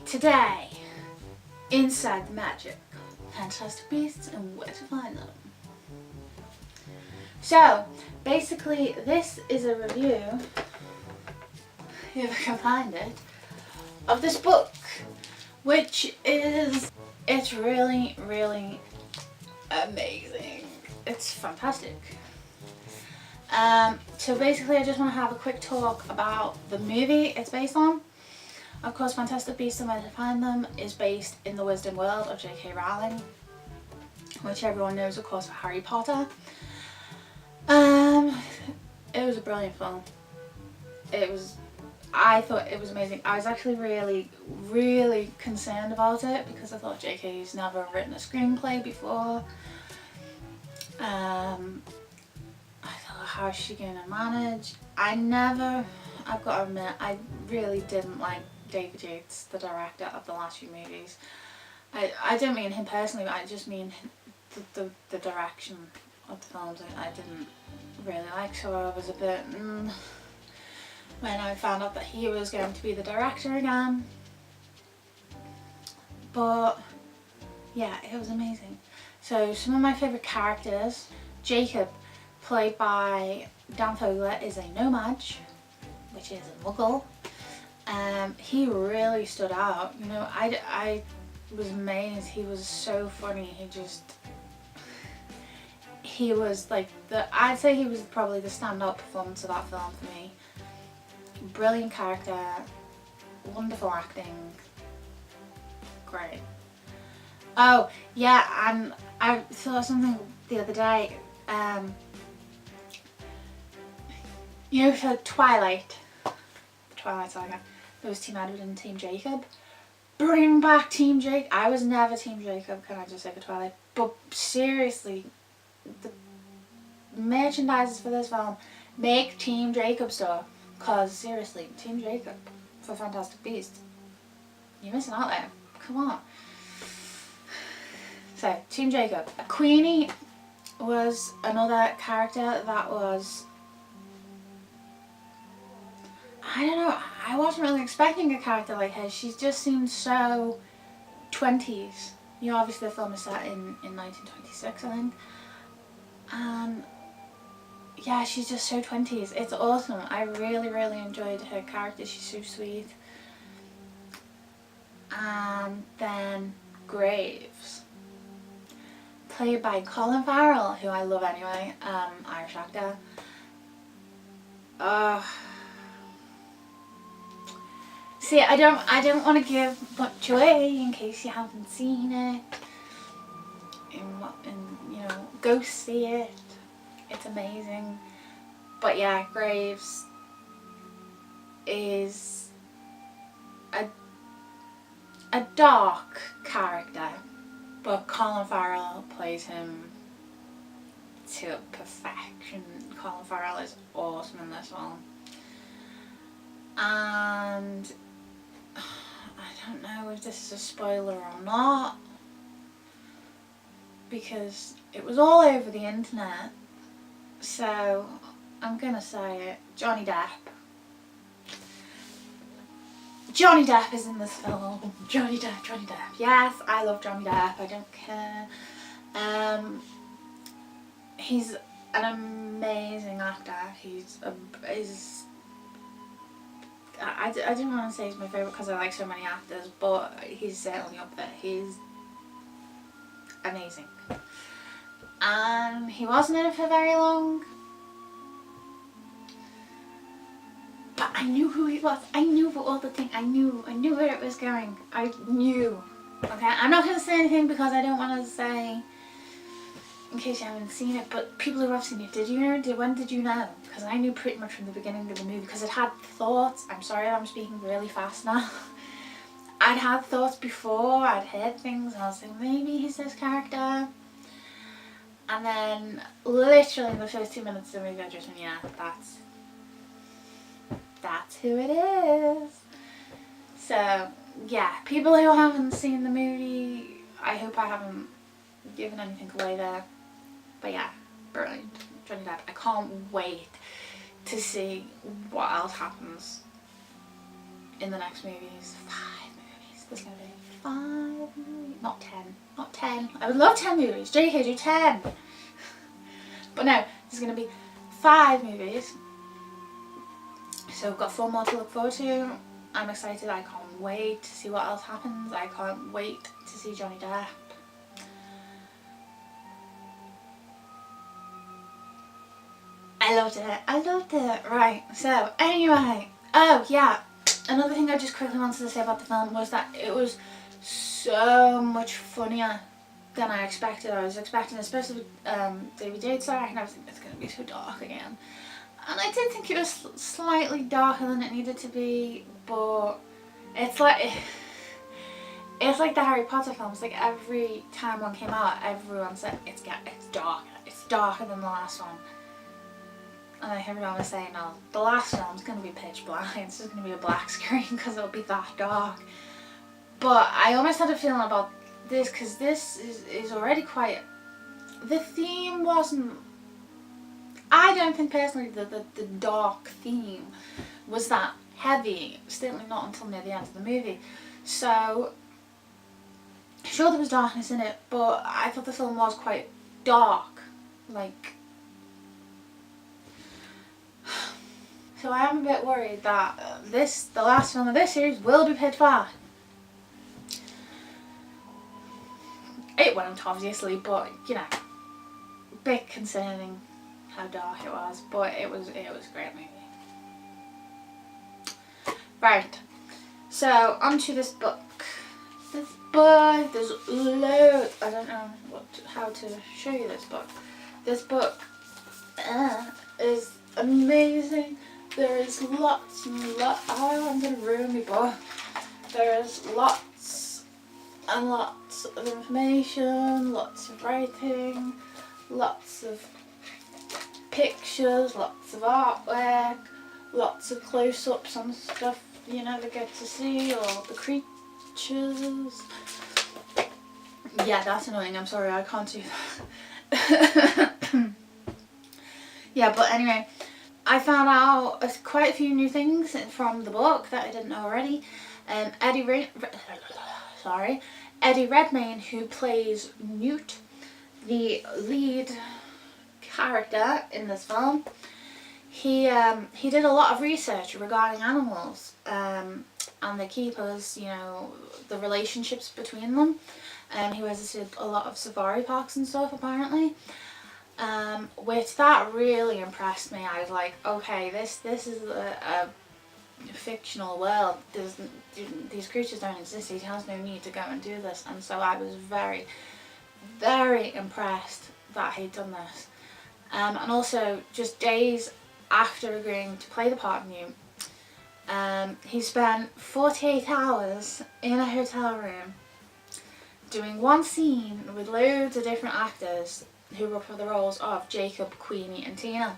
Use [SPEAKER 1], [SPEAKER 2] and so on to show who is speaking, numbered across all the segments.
[SPEAKER 1] Today, inside the magic, fantastic beasts and where to find them. So, basically, this is a review, if I can find it, of this book, which is, it's really, really amazing. It's fantastic. So basically, I just want to have a quick talk about the movie it's based on. Of course, Fantastic Beasts and Where to Find Them is based in the Wizarding World of J.K. Rowling, which everyone knows, of course, for Harry Potter. It was a brilliant film. I thought it was amazing. I was actually really, really concerned about it because I thought J.K.'s never written a screenplay before. I thought, how's she going to manage? I've got to admit, I really didn't like David Yates, the director of the last few movies. I don't mean him personally, but I just mean the direction of the films I didn't really like, so I was a bit when I found out that he was going to be the director again. But yeah, it was amazing. So some of my favourite characters: Jacob, played by Dan Fogler, is a nomad, which is a muggle. He really stood out. You know, I was amazed. He was so funny. He was like I'd say he was probably the standout performance of that film for me. Brilliant character, wonderful acting, great. Oh yeah, and I saw something the other day. You know, for Twilight Saga, there was Team Edward and Team Jacob. Bring back Team Jacob. I was never Team Jacob, can I just say, for Twilight. But seriously, the merchandisers for this film, make Team Jacob stuff. Cause seriously, Team Jacob for Fantastic Beasts, you're missing out there. Come on. So, Team Jacob. Queenie was another character that was, I don't know, I wasn't really expecting a character like her. She just seemed so 20s. You know, obviously the film is set in 1926, I think. And yeah, she's just so 20s. It's awesome. I really, really enjoyed her character. She's so sweet. And then Graves, played by Colin Farrell, who I love anyway, Irish actor. See, I don't want to give much away in case you haven't seen it. You know, go see it. It's amazing. But yeah, Graves is a dark character, but Colin Farrell plays him to perfection. Colin Farrell is awesome in this film. And I don't know if this is a spoiler or not, because it was all over the internet, so I'm gonna say it. Johnny Depp. Johnny Depp is in this film. Johnny Depp. Yes, I love Johnny Depp. I don't care. He's an amazing actor. I didn't want to say he's my favourite because I like so many actors, but he's certainly up there. He's amazing. And he wasn't in it for very long, but I knew who he was. I knew all the things. I knew where it was going. I knew. Okay, I'm not going to say anything because I don't want to say, in case you haven't seen it, but people who have seen it, did you know? When did you know? Because I knew pretty much from the beginning of the movie, because it had thoughts. I'm sorry I'm speaking really fast now. I'd had thoughts before, I'd heard things, and I was like, maybe he's this character. And then, literally in the first 2 minutes of the movie, I just went, yeah, that's who it is. So, yeah, people who haven't seen the movie, I hope I haven't given anything away there. But yeah, brilliant. Johnny Depp. I can't wait to see what else happens in the next movies. 5 movies. There's going to be 5 movies. Not 10. Not 10. I would love 10 movies. JK, do 10. But no, there's going to be 5 movies. So we've got 4 more to look forward to. I'm excited. I can't wait to see what else happens. I can't wait to see Johnny Depp. I loved it. I loved it. Right. So anyway. Oh yeah. Another thing I just quickly wanted to say about the film was that it was so much funnier than I expected. I was expecting, especially with David Yates, and I was thinking it's going to be so dark again. And I did think it was slightly darker than it needed to be, but it's like the Harry Potter films. Like every time one came out, everyone said it's darker. It's darker than the last one. And like everyone was saying, oh, the last film's going to be pitch black. It's just going to be a black screen because it'll be that dark. But I almost had a feeling about this because this is already quite... The theme wasn't... I don't think personally the dark theme was that heavy. Certainly not until near the end of the movie. So, sure there was darkness in it, but I thought the film was quite dark. Like... So I am a bit worried that the last film of this series will be pitch black. It won't, obviously, but you know, a bit concerning how dark it was, but it was a great movie. Right, so onto this book. This book, there's loads. I don't know how to show you this book. This book is amazing. There is lots and lots. Oh, I'm gonna ruin my book. There is lots and lots of information, lots of writing, lots of pictures, lots of artwork, lots of close-ups on stuff you never get to see, or the creatures. Yeah, that's annoying. I'm sorry, I can't do that. Yeah, but anyway. I found out quite a few new things from the book that I didn't know already. Eddie Redmayne, who plays Newt, the lead character in this film, he did a lot of research regarding animals and the keepers, you know, the relationships between them. He visited a lot of safari parks and stuff apparently. Which that really impressed me. I was like, okay, this is a fictional world. These creatures don't exist. He has no need to go and do this. And so I was very, very impressed that he'd done this. And also, just days after agreeing to play the part of Newt, he spent 48 hours in a hotel room doing one scene with loads of different actors who were for the roles of Jacob, Queenie and Tina.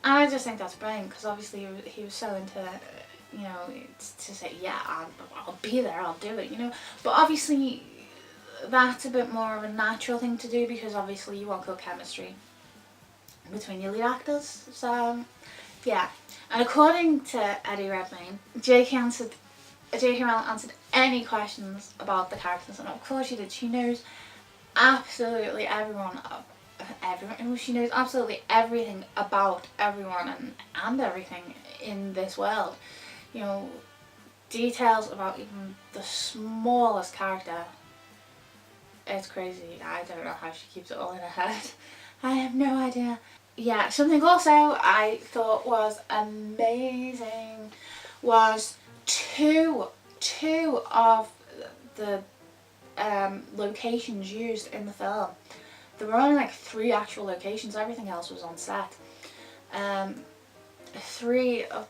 [SPEAKER 1] And I just think that's brilliant because obviously he was so into, you know, to say, yeah, I'll be there, I'll do it, you know. But obviously that's a bit more of a natural thing to do because obviously you want good chemistry between your lead actors. So, yeah. And according to Eddie Redmayne, J.K. Rowling answered any questions about the characters, and of course she did. She knows absolutely everyone. She knows absolutely everything about everyone and everything in this world. You know, details about even the smallest character. It's crazy. I don't know how she keeps it all in her head. I have no idea. Yeah, something also I thought was amazing was two of the locations used in the film. There were only like 3 actual locations, everything else was on set. 2 of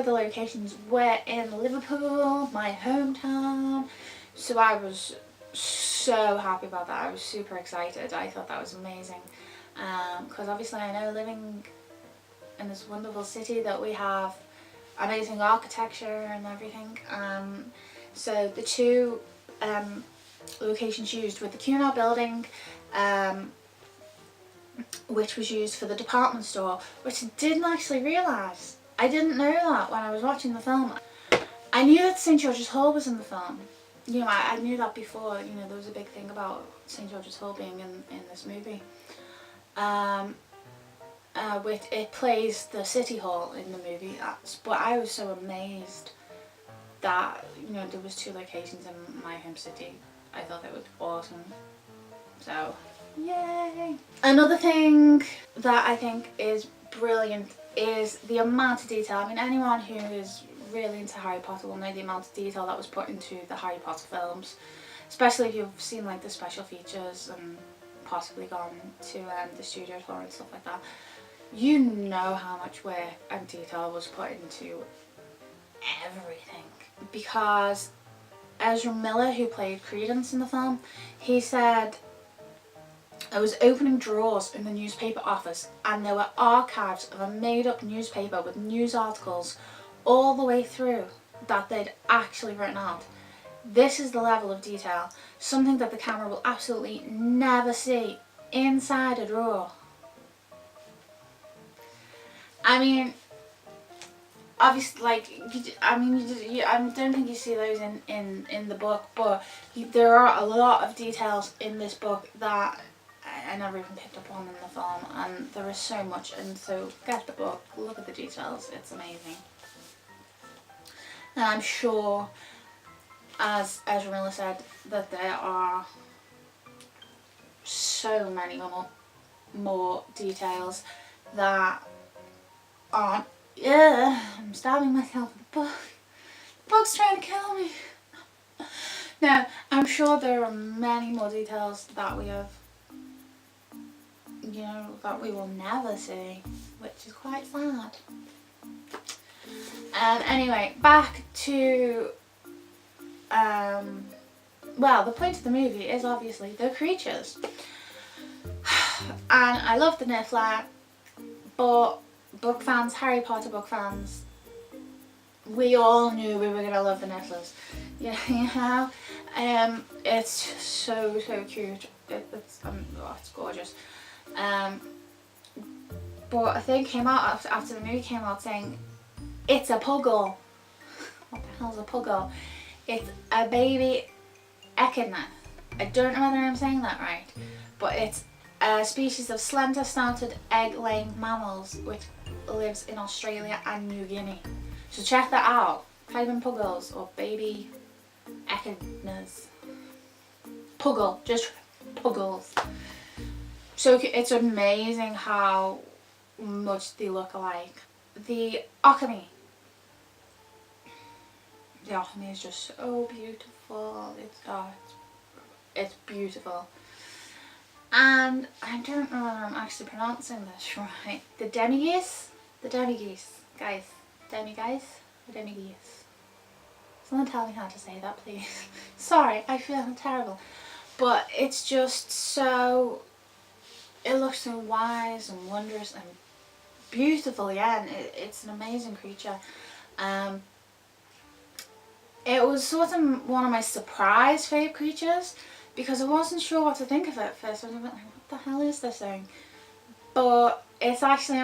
[SPEAKER 1] the locations were in Liverpool, my hometown, so I was so happy about that. I was super excited. I thought that was amazing because obviously I know living in this wonderful city that we have amazing architecture and everything. So the 2 locations used with the Cunard building, which was used for the department store, which I didn't actually realise. I didn't know that when I was watching the film. I knew that St George's Hall was in the film. You know, I knew that before. You know, there was a big thing about St George's Hall being in this movie. With it plays the City Hall in the movie. But I was so amazed that, you know, there was 2 locations in my home city. I thought that was awesome. So, yay! Another thing that I think is brilliant is the amount of detail. I mean, anyone who is really into Harry Potter will know the amount of detail that was put into the Harry Potter films, especially if you've seen like the special features and possibly gone to the studio tour and stuff like that. You know how much work and detail was put into everything, because Ezra Miller, who played Credence in the film, he said, I was opening drawers in the newspaper office and there were archives of a made-up newspaper with news articles all the way through that they'd actually written out. This is the level of detail, something that the camera will absolutely never see inside a drawer. I mean, obviously, like, I don't think you see those in the book, but there are a lot of details in this book that I never even picked up on in the film, and there is so much, and so get the book, look at the details, it's amazing. And I'm sure, as Ezra Miller said, that there are so many more details that aren't. Yeah, I'm stabbing myself with the book. The book's trying to kill me. No, I'm sure there are many more details that we have, you know, that we will never see, which is quite sad. Anyway, back to, well, the point of the movie is obviously the creatures. And I love the Niffler, but book fans, Harry Potter book fans, we all knew we were going to love the Nifflers. Yeah, you know? It's just so cute. It's gorgeous. But a thing came out after the movie came out saying, it's a puggle. What the hell's a puggle? It's a baby echidna. I don't know whether I'm saying that right, but it's a species of slender-snouted egg-laying mammals which lives in Australia and New Guinea. So check that out. Type in puggles or baby echidnas. Puggle, just puggles. So it's amazing how much they look alike. The Occamy. The Occamy is just so beautiful. It's beautiful. And I don't know whether I'm actually pronouncing this right. The demi-geese? The demi-geese. Guys. Demi-guys? Or demi-geese? Someone tell me how to say that, please. Sorry, I feel terrible. But it's just so... It looks so wise and wondrous and beautiful again. It's an amazing creature. It was sort of one of my surprise favourite creatures because I wasn't sure what to think of it at first. I was like, what the hell is this thing? But it's actually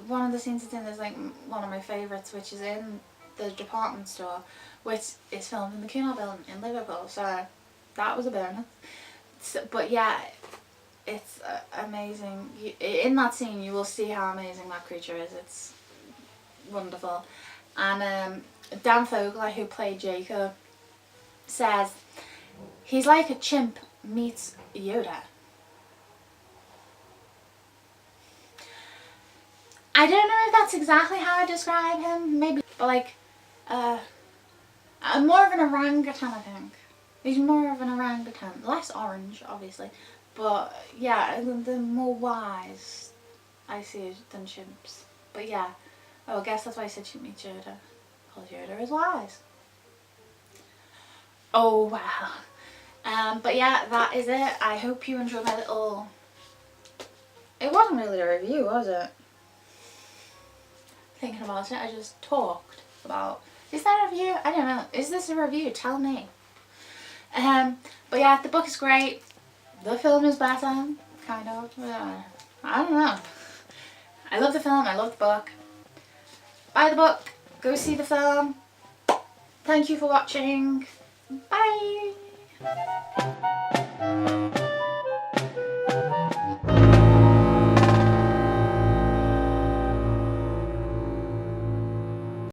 [SPEAKER 1] one of the scenes it's in is like one of my favourites, which is in the department store, which is filmed in the Cunard Building in Liverpool. So that was a bonus. But yeah, it's amazing. In that scene you will see how amazing that creature is. It's wonderful. And Dan Fogler, who played Jacob, says he's like a chimp meets Yoda. I don't know if that's exactly how I describe him, maybe, but like, more of an orangutan, I think. He's more of an orangutan, less orange, obviously, but yeah, the more wise I see it than chimps. But yeah, I guess that's why I said chimp meets Yoda, because Yoda is wise. Oh wow. But yeah, that is it. I hope you enjoyed my little... It wasn't really a review, was it? Thinking about it, I just talked about... Is that a review? I don't know. Is this a review? Tell me. But yeah, the book is great. The film is better, kind of. I don't know. I love the film, I love the book. Buy the book, go see the film. Thank you for watching.